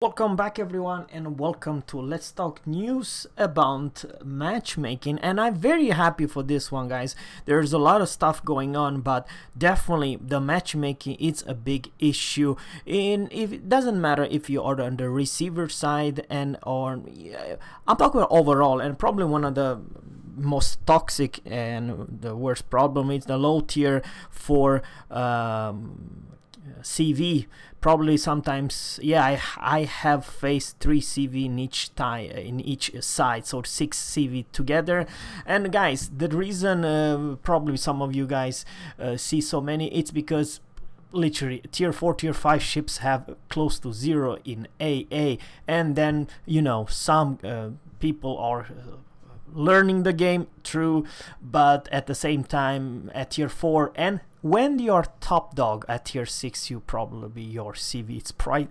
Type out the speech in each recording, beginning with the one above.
Welcome back everyone and welcome to Let's Talk News about matchmaking, and I'm very happy for this one, guys. There's a lot of stuff going on, but definitely the matchmaking is a big issue. If it doesn't matter if you are on the receiver side I'm talking about overall, and probably one of the most toxic and the worst problem is the low tier for CV. Probably sometimes, yeah, I have faced 3 CV in each side, so 6 CV together. And guys, the reason probably some of you guys see so many, it's because literally tier 4 tier 5 ships have close to 0 in AA, and then some people are learning the game, true, but at the same time at tier 4, and when you're top dog at tier 6, you probably your CV it's quite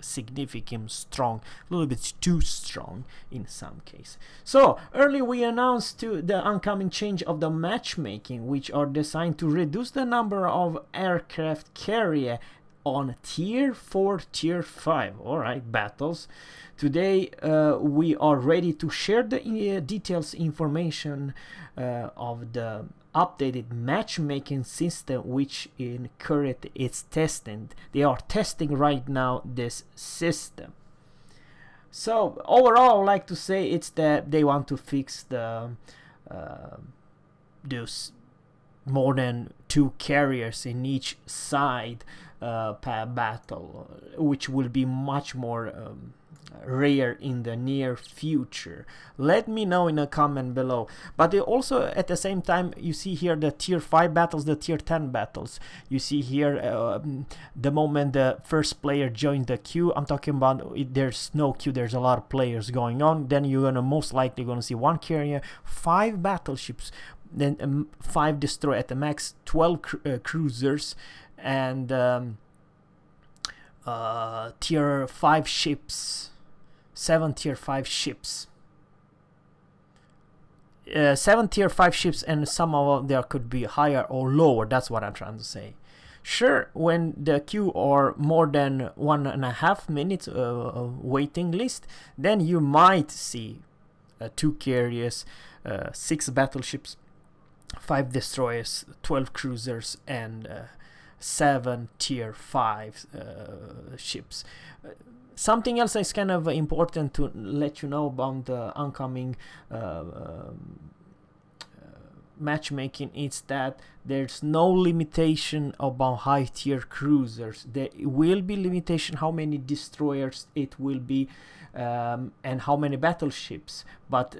significant strong, a little bit too strong in some case. So earlier we announced the oncoming change of the matchmaking, which are designed to reduce the number of aircraft carrier on tier 4 tier 5 alright battles. Today we are ready to share the details information of the updated matchmaking system, which in current is testing. They are testing right now this system. So overall, I like to say it's that they want to fix the those more than 2 carriers in each side per battle, which will be much more rare in the near future. Let me know in a comment below. But they also, at the same time, you see here the tier 5 battles, the tier 10 battles. You see here the moment the first player joins the queue. I'm talking about there's no queue, there's a lot of players going on. Then you're gonna most likely gonna see 1 carrier, 5 battleships, then 5 destroy at the max, 12 cruisers, and tier 5 ships, 7 tier 5 ships, 7 tier 5 ships, and some of there could be higher or lower. That's what I'm trying to say. Sure, when the queue are more than 1.5 minutes waiting list, then you might see 2 carriers, 6 battleships, 5 destroyers, 12 cruisers, and 7 tier 5 ships. Something else is kind of important to let you know about the oncoming matchmaking is that there's no limitation about high tier cruisers. There will be limitation how many destroyers it will be and how many battleships, but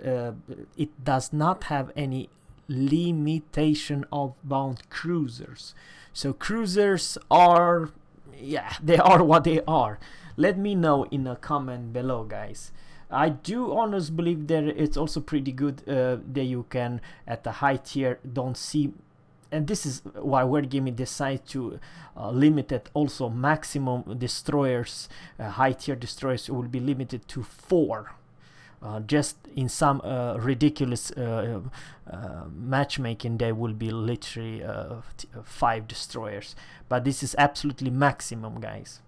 it does not have any limitation of bound cruisers. So cruisers are, yeah, they are what they are. Let me know in a comment below, guys. I do honestly believe that it's also pretty good that you can at the high tier don't see, and this is why Wargaming decided to limit it also. Maximum destroyers, high tier destroyers will be limited to 4. Just in some ridiculous matchmaking, there will be literally 5 destroyers, but this is absolutely maximum, guys.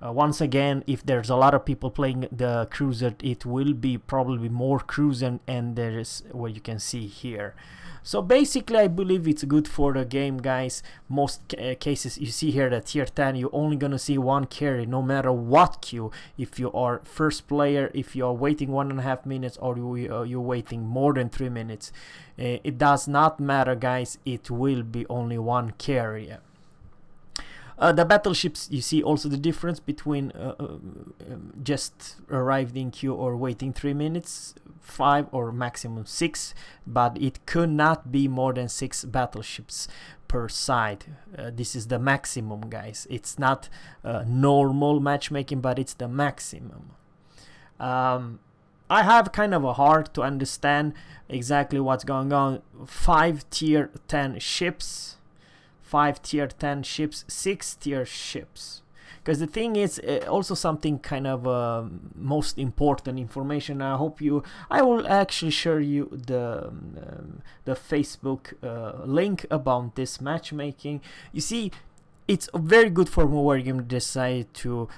Once again, if there's a lot of people playing the cruiser, it will be probably more cruiser, and there is what you can see here. So basically, I believe it's good for the game, guys. Most cases, you see here that tier 10, you're only gonna see 1 carry no matter what queue. If you are first player, if you are waiting 1.5 minutes, or you're waiting more than 3 minutes, it does not matter, guys. It will be only 1 carrier. The battleships, you see also the difference between just arrived in queue or waiting 3 minutes, 5 or maximum 6, but it could not be more than 6 battleships per side. This is the maximum, guys. It's not normal matchmaking, but it's the maximum. I have kind of a hard to understand exactly what's going on. 5 tier 10 ships, 5 tier 10 ships, 6 tier ships. Because the thing is also something kind of most important information. I will actually share you the Facebook link about this matchmaking. You see, it's very good for Wargame to decide to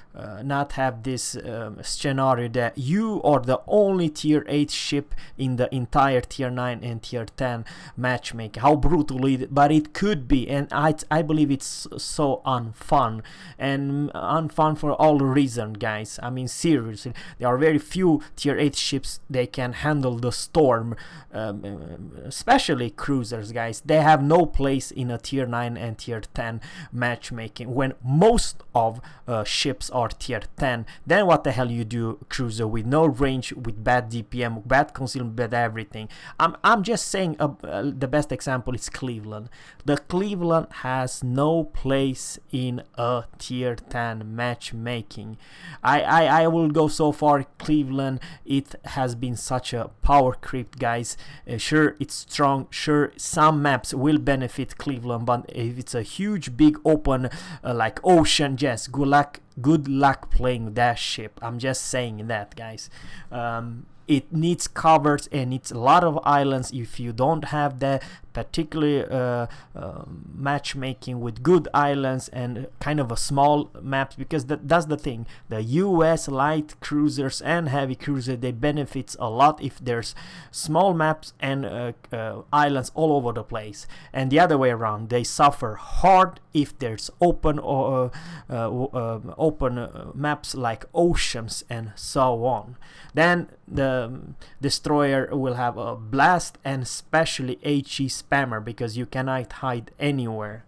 not have this scenario that you are the only tier 8 ship in the entire tier 9 and tier 10 matchmaking. How brutal it is, but it could be, and I believe it's so unfun, and unfun for all reason, guys. I mean, seriously, there are very few tier 8 ships they can handle the storm, especially cruisers, guys. They have no place in a tier 9 and tier 10 matchmaking when most of ships are tier 10. Then what the hell you do, cruiser with no range, with bad DPM, bad concealment, bad everything. I'm just saying the best example is Cleveland. The Cleveland has no place in a tier 10 matchmaking. I will go so far, Cleveland, it has been such a power creep, guys. Sure, it's strong, sure, some maps will benefit Cleveland, but if it's a huge big open like ocean, yes, good luck playing that ship. I'm just saying that, guys. It needs covers and it's a lot of islands. If you don't have that particularly matchmaking with good islands and kind of a small maps, because that's the thing, the US light cruisers and heavy cruiser, they benefits a lot if there's small maps and islands all over the place, and the other way around, they suffer hard if there's open or open maps like oceans and so on. Then the destroyer will have a blast, and especially HE spammer, because you cannot hide anywhere.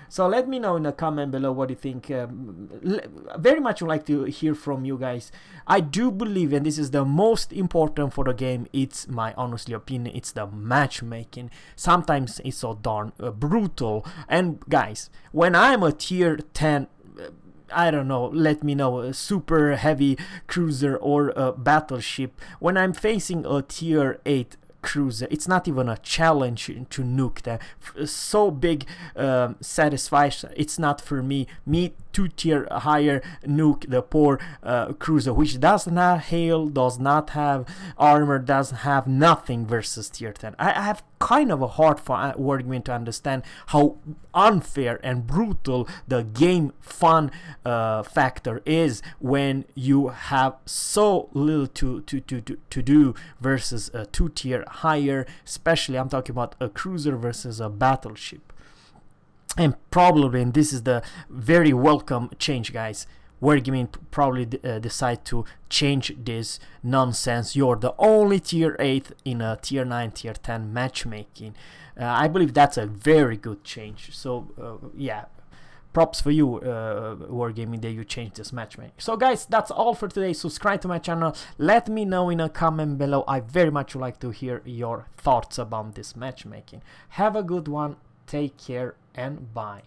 So let me know in the comment below what you think. Very much would like to hear from you guys. I do believe, and this is the most important for the game, it's my honestly opinion, it's the matchmaking. Sometimes it's so darn brutal. And guys, when I'm a tier 10, I don't know, let me know, a super heavy cruiser or a battleship, when I'm facing a tier 8 cruiser, it's not even a challenge to nuke them. So big satisfaction, it's not for me. 2 tier higher, nuke the poor cruiser, which does not hail, does not have armor, doesn't have nothing versus tier 10. I have kind of a hard Wargame to understand how unfair and brutal the game fun factor is when you have so little to do versus a 2 tier higher, especially I'm talking about a cruiser versus a battleship. And probably, and this is the very welcome change, guys, Wargaming probably decide to change this nonsense. You're the only tier 8 in a tier 9, tier 10 matchmaking. I believe that's a very good change. So yeah, props for you, Wargaming, that you changed this matchmaking. So guys, that's all for today. Subscribe to my channel. Let me know in a comment below. I very much would like to hear your thoughts about this matchmaking. Have a good one. Take care and bye.